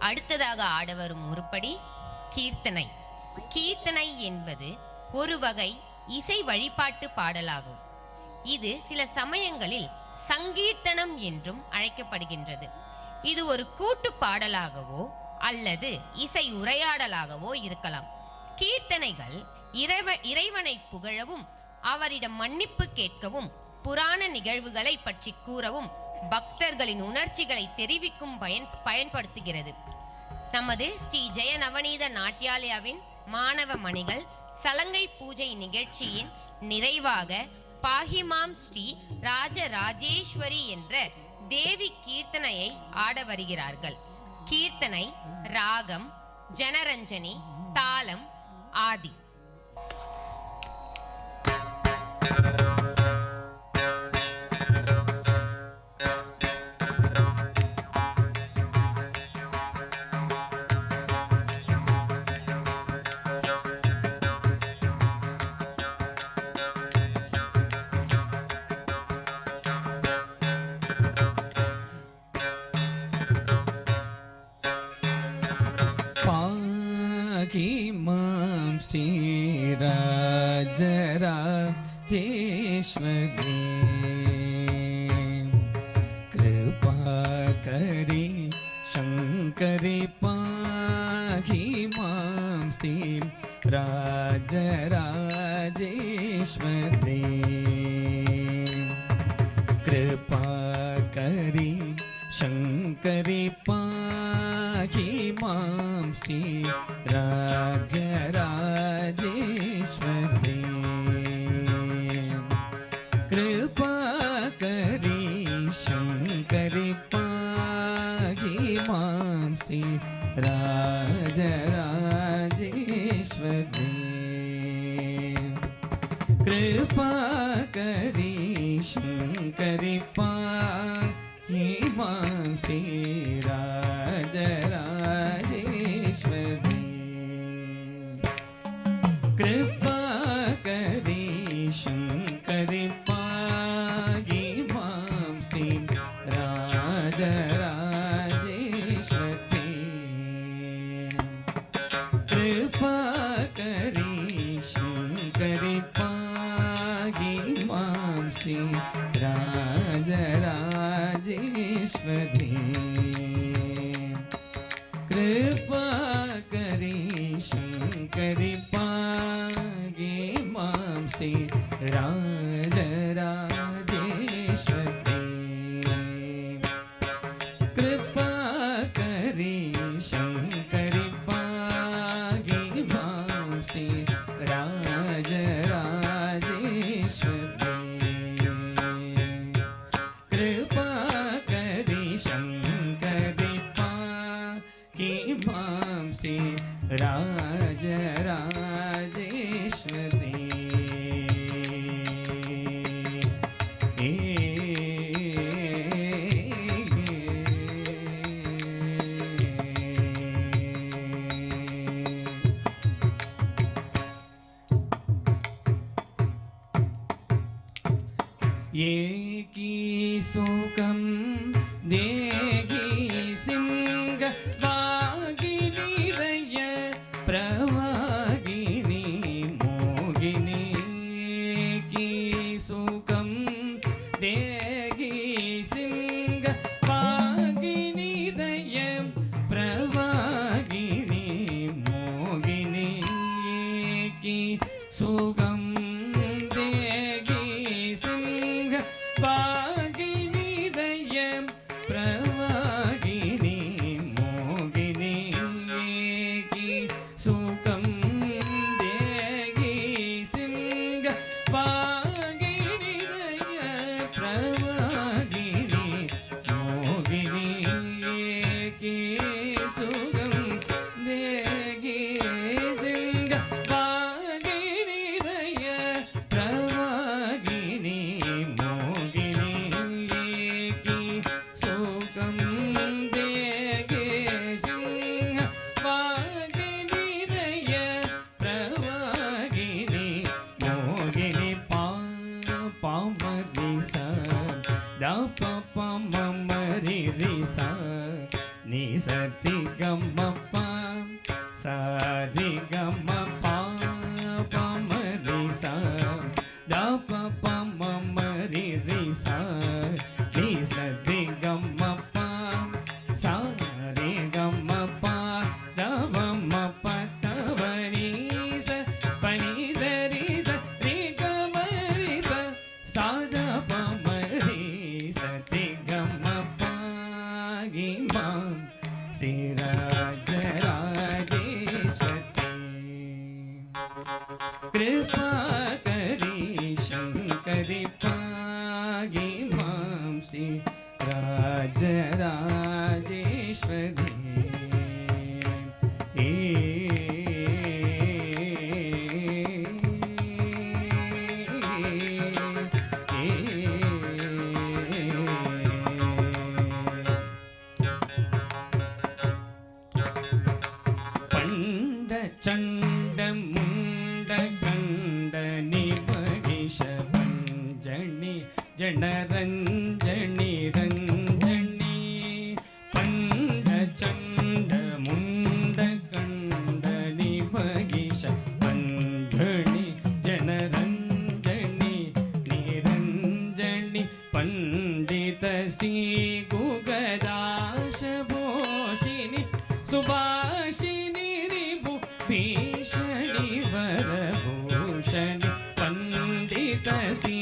அடுத்ததாக ஆடவரும் உருப்படி கீர்த்தனை. கீர்த்தனை என்பது ஒரு வகை இசை வழிபாட்டு பாடலாகும். இது சில சமயங்களில் சங்கீர்த்தனம் என்றும் அழைக்கப்படுகின்றது. இது ஒரு கூட்டு பாடலாகவோ அல்லது இசை உரையாடலாகவோ இருக்கலாம். கீர்த்தனைகள் இறைவனை புகழவும், அவரிடம் மன்னிப்பு கேட்கவும், புராண நிகழ்வுகளை பற்றி கூறவும், பக்தர்களின் உணர்ச்சிகளை தெரிவிக்கும் பயன்படுத்துகிறது. நமது ஸ்ரீ ஜெய நவநீத நாட்டியாலயாவின் மாணவ மணிகள் சலங்கை பூஜை நிகழ்ச்சியின் நிறைவாக பாஹிமாம் ஸ்ரீ ராஜராஜேஸ்வரி என்ற தேவி கீர்த்தனையை ஆட வருகிறார்கள். கீர்த்தனை ராகம் ஜனரஞ்சனி, தாளம் ஆதி. पाहिमां श्रीराजराजेश्वरी कृपा करी शंकरी पाहिमां श्रीराजराजेश्वरी कृपा करी शंकरी पाहिमां श्री राजराजेश्वरी कृपा करी शंकरी पाहिमां श्री राजराजेश्वरी कृपा करी शंकरी पाहिमां श्री राजराजेश्वरी कृपा करी शंकरी पाहिमां श्री राजराजेश्वरी कृपा करी शंकरी पाहिमां श्री राजराजेश्वरी कृपा करी शंकरी पाहिमां श्री राजराजेश्वरी कृपा करी शंकरी पाहिमां श्री राजराजेश्वरी कृपा करी शंकरी पाहिमां श्री राजराजेश्वरी एकी सुखं देगी सिंह वागिनी दय प्रवागिनी मोगिनी की सुखं देगी सिंह वागिनी दय प्रवागिनी मोगिनी की सुखं वागिनी दय प्रवागिनी मोगिनी கமப்பா சாரி கமப்பா பமரி சா தப பமரி ரிசா ரிசதி கமப்பா சாரி கமப்பா தவம பத்தவரி ச பனி சரி ச ரி கமரி ச சாத பமரி சதி கமப்பா கிமாம் कृपा करी शंकरी पागी मां श्री राजराजेश्वरी पंड चंड मुंड गंड निमहिष पंजनी जनरंजनी रंजनी पंड चंड मुंड गंड निमहिष पंजनी जनरंजनी निरंजनी पंडित श्री गुगदाश भोषिनी सुभाषिनी रिभु भीषणी वरभूषणी पंडित श्री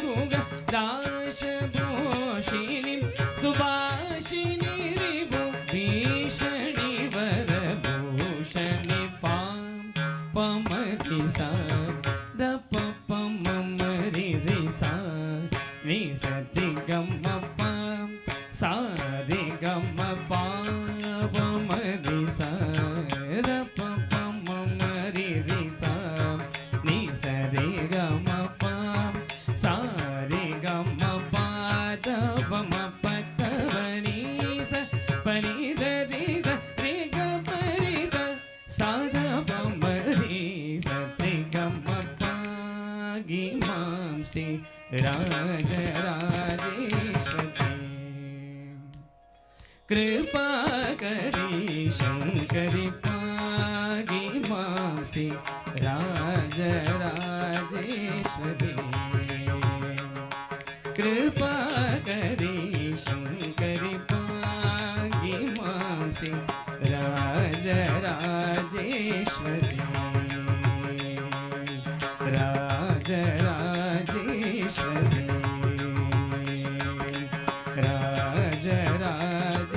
गुगदाश भोषिनी सुभाषिनी रिभु भीषणी वरभूषणी पाम पमति सा दप पमरि रिसा निसति गम पाम सारि गम पाम पमरि सा दप पमरि रिसा निसरि गम पाम सारि गम पा दपम पतवनि स पनि दरि स रि गमरि स सा दपमरि स रि गम पा गिमां श्री राजराजेश्वरी कृपा करी शंकरी पागी मां श्री राजराजेश्वरी कृपा करी शंकरी पागी मां श्री राजराजेश्वरी राजराजेश्वरी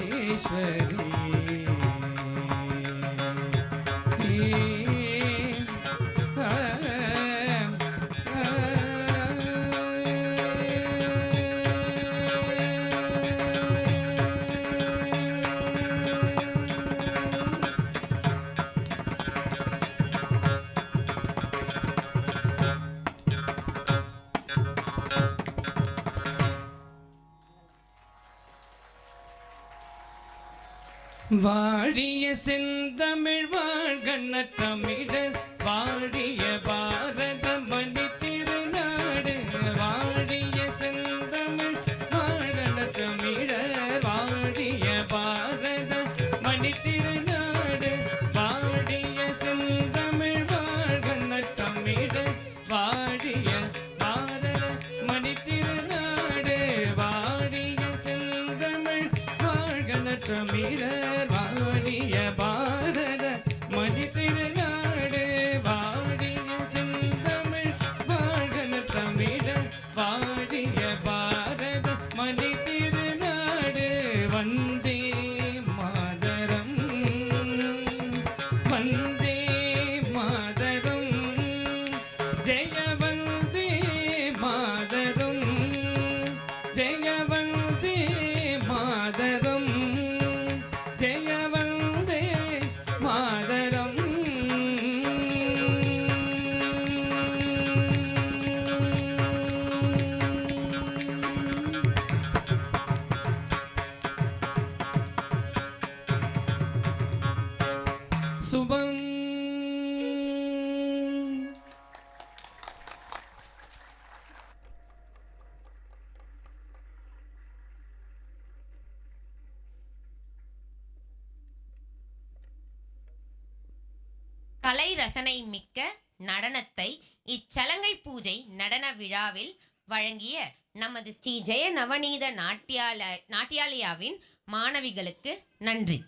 राजराजेश्वरी வாழிய செந்தமிழ் வாழ்கண்ண தமிழர் வாழிய பாரத மணி திருநாடு வாழிய செந்தமிழ் வாழ்கண்ண தமிழர் வாழிய பாரத மணி திருநாடு வாழிய செந்தமிழ் வாழ்கண்ண தமிழர் வாழிய பாரத மணி திருநாடு வாழிய செந்தமிழ் வாழ்கண்ண தமிழர் வாழிய பாரத மணி திருநாடு வாழிய செந்தமிழ் வாழ்கண்ண தமிழர் வாழிய பாரத மணி திருநாடு வந்தே மாதரம் வந்தே மாதரம் ஜெய வந்தே மாதரம் ஜெய வந்தே மாதரம் ஜெய வந்தே மாதரம் சுபம் கலை ரசனை மிக்க நடனத்தை இச்சலங்கை பூஜை நடன விழாவில் வழங்கிய நமது ஸ்ரீ ஜெய நவநீத நாட்டியாலயாவின் மாணவிகளுக்கு நன்றி.